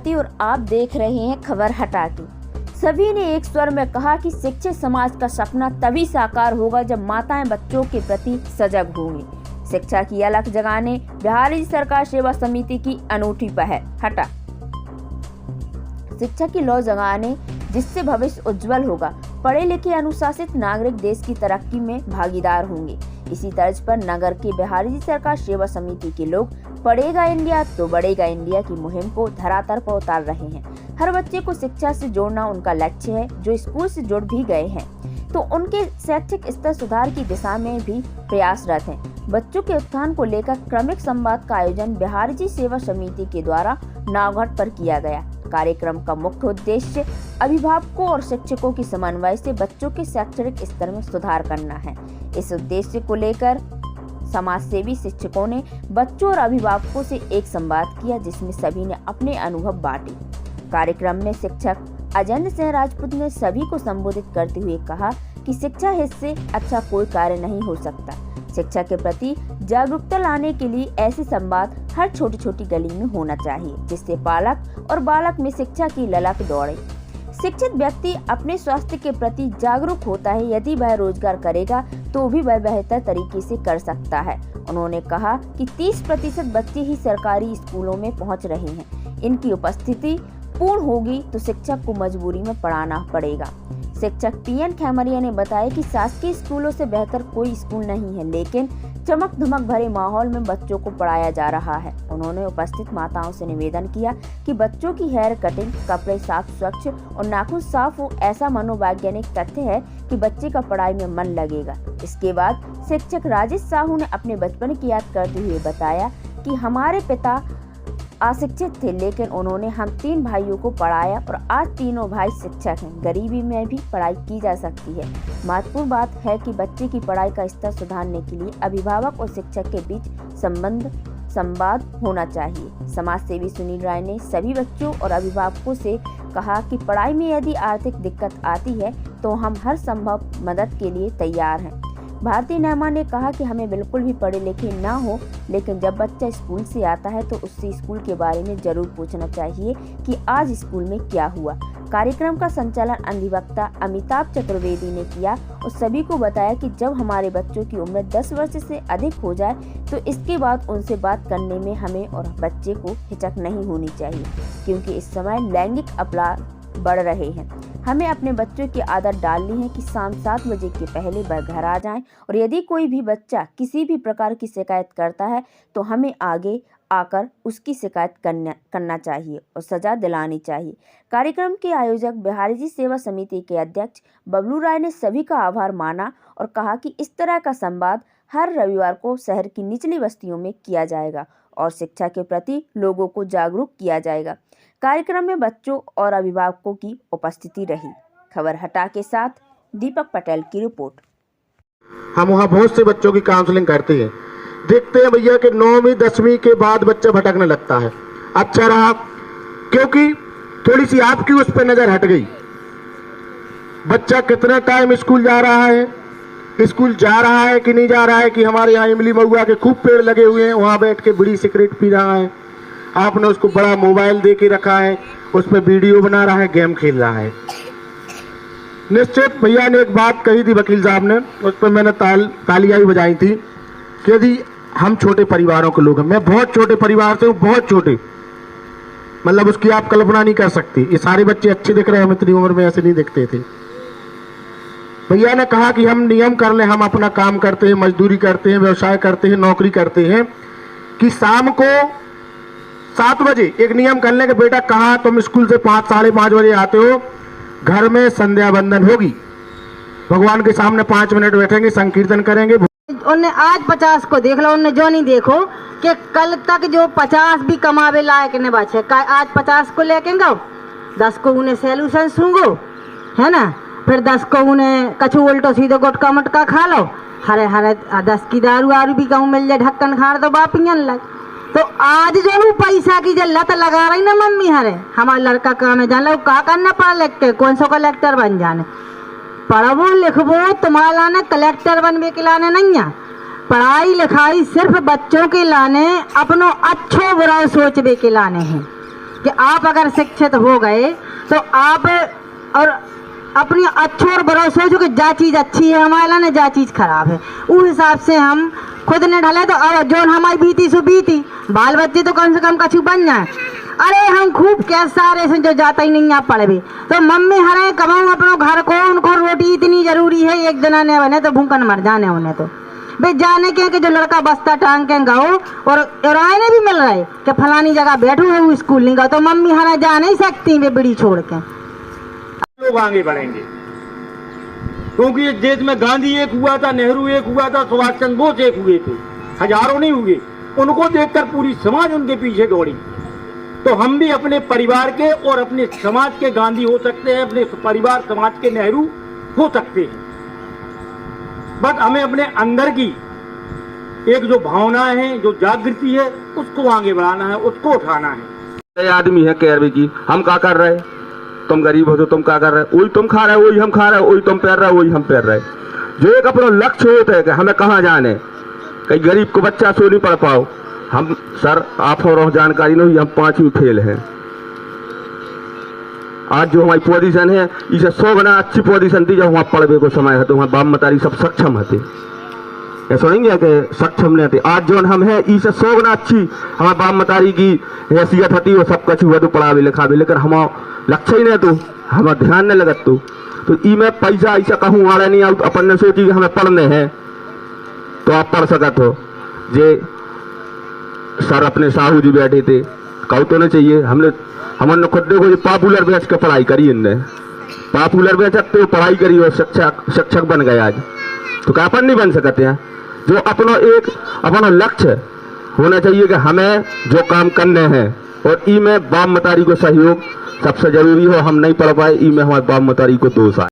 भारती और आप देख रहे हैं खबर हटा के। सभी ने एक स्वर में कहा कि शिक्षित समाज का सपना तभी साकार होगा जब माताएं बच्चों के प्रति सजग होंगी। शिक्षा की अलख जगाने बिहार राज्य सरकार सेवा समिति की अनूठी पहल हटा। शिक्षा की लौ जगाने जिससे भविष्य उज्जवल होगा। पढ़े लिखे अनुशासित नागरिक देश की तरक्की में भागीदार होंगे। इसी तर्ज पर नगर के बिहार राज्य सरकार सेवा समिति के लोग पढ़ेगा इंडिया तो बढ़ेगा इंडिया की मुहिम को धरातल पर उतार रहे हैं। हर बच्चे को शिक्षा से जोड़ना उनका लक्ष्य है। जो स्कूल से जुड़ भी गए हैं तो उनके शैक्षिक स्तर सुधार की दिशा में भी प्रयासरत हैं। बच्चों के उत्थान को लेकर क्रमिक संवाद का आयोजन बिहार राज्य सेवा समिति के द्वारा नावघाट पर किया गया। कार्यक्रम का मुख्य उद्देश्य अभिभावकों और शिक्षकों की समन्वय से बच्चों के शैक्षणिक स्तर में सुधार करना है। इस उद्देश्य को लेकर समाजसेवी शिक्षकों ने बच्चों और अभिभावकों से एक संवाद किया जिसमें सभी ने अपने अनुभव बांटे। कार्यक्रम में शिक्षक अजय सिंह राजपूत ने सभी को संबोधित करते हुए कहा कि शिक्षा हिस्से अच्छा कोई कार्य नहीं हो सकता। शिक्षा के प्रति जागरूकता लाने के लिए ऐसे संवाद हर छोटी छोटी गली में होना चाहिए जिससे पालक और बालक में शिक्षा की ललक दौड़े। शिक्षित व्यक्ति अपने स्वास्थ्य के प्रति जागरूक होता है। यदि वह रोजगार करेगा तो भी वह बेहतर तरीके से कर सकता है। उन्होंने कहा कि 30% बच्चे ही सरकारी स्कूलों में पहुंच रहे हैं। इनकी उपस्थिति पूर्ण होगी तो शिक्षक को मजबूरी में पढ़ाना पड़ेगा। शिक्षक पीएन खेमरिया ने बताया कि शासकीय स्कूलों से बेहतर कोई स्कूल नहीं है, लेकिन चमक धमक भरे माहौल में बच्चों को पढ़ाया जा रहा है। उन्होंने उपस्थित माताओं से निवेदन किया कि बच्चों की हेयर कटिंग, कपड़े साफ स्वच्छ और नाखून साफ हो, ऐसा मनोवैज्ञानिक तथ्य है कि बच्चे का पढ़ाई में मन लगेगा। इसके बाद शिक्षक राजेश साहू ने अपने बचपन की याद करते हुए बताया कि हमारे पिता अशिक्षित थे, लेकिन उन्होंने हम 3 भाइयों को पढ़ाया और आज तीनों भाई शिक्षक हैं। गरीबी में भी पढ़ाई की जा सकती है। महत्वपूर्ण बात है कि बच्चे की पढ़ाई का स्तर सुधारने के लिए अभिभावक और शिक्षक के बीच संवाद होना चाहिए। समाजसेवी सुनील राय ने सभी बच्चों और अभिभावकों से कहा कि पढ़ाई में यदि आर्थिक दिक्कत आती है तो हम हर संभव मदद के लिए तैयार हैं। भारती नेमा ने कहा कि हमें बिल्कुल भी पढ़े लिखे ना हो, लेकिन जब बच्चा स्कूल से आता है तो उससे स्कूल के बारे में जरूर पूछना चाहिए कि आज स्कूल में क्या हुआ। कार्यक्रम का संचालन अधिवक्ता अमिताभ चतुर्वेदी ने किया और सभी को बताया कि जब हमारे बच्चों की उम्र 10 वर्ष से अधिक हो जाए तो इसके बाद उनसे बात करने में हमें और बच्चे को हिचक नहीं होनी चाहिए, क्योंकि इस समय लैंगिक अपराध बढ़ रहे हैं। हमें अपने बच्चों की आदत डालनी है कि शाम 7 बजे के पहले वह घर आ जाएं और यदि कोई भी बच्चा किसी भी प्रकार की शिकायत करता है तो हमें आगे आकर उसकी शिकायत करना चाहिए और सजा दिलानी चाहिए। कार्यक्रम के आयोजक बिहार राज्य सेवा समिति के अध्यक्ष बबलू राय ने सभी का आभार माना और कहा कि इस तरह का संवाद हर रविवार को शहर की निचली बस्तियों में किया जाएगा और शिक्षा के प्रति लोगों को जागरूक किया जाएगा। कार्यक्रम में बच्चों और अभिभावकों की उपस्थिति रही। खबर हटा के साथ दीपक पटेल की रिपोर्ट। हम वहाँ बहुत से बच्चों की काउंसलिंग करते हैं। देखते हैं भैया कि 9वीं 10वीं के बाद बच्चा भटकने लगता है। अच्छा रहा क्योंकि थोड़ी सी आपकी उस पर नजर हट गई। बच्चा कितना टाइम स्कूल जा रहा है कि नहीं जा रहा है, कि हमारे यहाँ इमली महुआ के खूब पेड़ लगे हुए हैं, वहाँ बैठ के बीड़ी सिगरेट पी रहा है। आपने उसको बड़ा मोबाइल दे के रखा है, उस पर वीडियो बना रहा है, गेम खेल रहा है। निश्चित भैया ने एक बात कही थी वकील साहब ने, उस पर मैंने तालियां भी बजाई थी कि यदि हम छोटे परिवारों के लोग हैं, मैं बहुत छोटे परिवार से हूँ, बहुत छोटे, मतलब उसकी आप कल्पना नहीं कर सकती। ये सारे बच्चे अच्छे दिख रहे हैं, हम इतनी उम्र में ऐसे नहीं दिखते थे। भैया ने कहा कि हम नियम कर लें, हम अपना काम करते हैं, मजदूरी करते हैं, व्यवसाय करते हैं, नौकरी करते हैं, कि शाम को 7 बजे एक नियम कर लें कि बेटा कहाँ तुम स्कूल से 5 साढ़े 5 बजे आते हो, घर में संध्या वंदन होगी, भगवान के सामने 5 मिनट बैठेंगे, संकीर्तन करेंगे। उन्हें आज 50 को देख लो, उन्हें जो नहीं देखो कि कल तक जो 50 भी कमावे लायक ने बचे, आज 50 को लेके गो, 10 को उन्हें सैल्यूशन सूंगो, है ना, फिर 10 को उन्हें कछु उल्टो सीधो गुटका मटका खा लो, हरे 10 की दारू आरू भी कहूँ मिल जाए, ढक्कन खाड़ तो बापियन लग। तो आज जो पैसा की जो लत लगा रही ना मम्मी, हरे हमारा लड़का काम है, जान लो क्या करना पड़ा, लिख के कौन सा कलेक्टर बन जाने, पढ़बो लिखबो तुम्हारा लाने कलेक्टर बनने के लाने नहीं है। पढ़ाई लिखाई सिर्फ बच्चों के लाने, अपनों अच्छो बुरा सोचबे के लाने हैं। कि आप अगर शिक्षित हो गए तो आप और अपनी अच्छो और बुरा सोचो कि जा चीज़ अच्छी है हमारे लिए, जा चीज़ खराब है, उस हिसाब से हम खुद ने ढले। तो अब जो हमारी बीती सो बीती, बाल बच्चे तो कम से कम कछु बन जाए। अरे हम खूब क्या सारे से जो जाता ही नहीं आप पढ़े भी, तो मम्मी हरे कमाऊँ अपनों घर को, उनको रोटी इतनी जरूरी है, एक दिन ने बने तो भूखन मर जाने उन्हें। तो भाई जाने के कि जो लड़का बस्ता टांग के गाओ और आने भी मिल रहा है कि फलानी जगह बैठो है वो स्कूल नहीं गए, तो मम्मी हरा जा नहीं सकती वे बिड़ी छोड़ के। लोग आगे बढ़ेंगे, क्योंकि इस देश में गांधी एक हुआ था, नेहरू एक हुआ था, सुभाष चंद्र बोस एक हुए थे, हजारों नहीं हुए। उनको देखकर पूरी समाज उनके पीछे दौड़ी। तो हम भी अपने परिवार के और अपने समाज के गांधी हो सकते हैं, अपने परिवार समाज के नेहरू हो सकते हैं। बस हमें अपने अंदर की एक जो भावना है, जो जागृति है, उसको आगे बढ़ाना है, उसको उठाना है। आदमी है कैरवे की, हम क्या कर रहे, तुम गरीब हो तो तुम क्या कर रहे, वही तुम खा रहे, वही हम खा रहे, वही तुम पैर रहे, वही हम पैर रहे। जो एक अपना लक्ष्य होता है कि हमें कहाँ जाने, कहीं गरीब को बच्चा सो नहीं पढ़ पाओ, हम सर आप और जानकारी नहीं, हम 5वीं फेल हैं। आज जो हमारी पोजीशन है इसे 100 गुना अच्छी पोजीशन थी जब वहाँ पढ़वे को समय है, तो वहाँ बाप मतारी सब सक्षम थे, ऐसा नहीं है कि सक्षम नहीं थे। आज जो हम है इसे 100 गुना अच्छी हमारे बाप मतारी की हैसियत थी, वो सब कुछ हुआ तो पढ़ावे लिखावे, लेकिन हम लक्ष्य ही नहीं तो हमारा ध्यान नहीं लगत। तो ई में पैसा ऐसा कहूँ आड़े नहीं आउट, अपन ने सोची कि हमें पढ़ने हैं तो आप पढ़ सकत हो। जे सर अपने साहू जी बैठे थे, कहू तो नहीं चाहिए, हमने खुद देखो ये पॉपुलर बैच के पढ़ाई करी, इनने पॉपुलर बैच तो पढ़ाई करी और शिक्षक बन गए आज, तो क्या अपन नहीं बन सकते हैं। जो अपना लक्ष्य होना चाहिए कि हमें जो काम करने हैं, और ई में बाप मतारी को सहयोग सबसे जरूरी हो। हम नहीं पढ़ पाए, ई में हमारे बाप मतारी को दोष आए।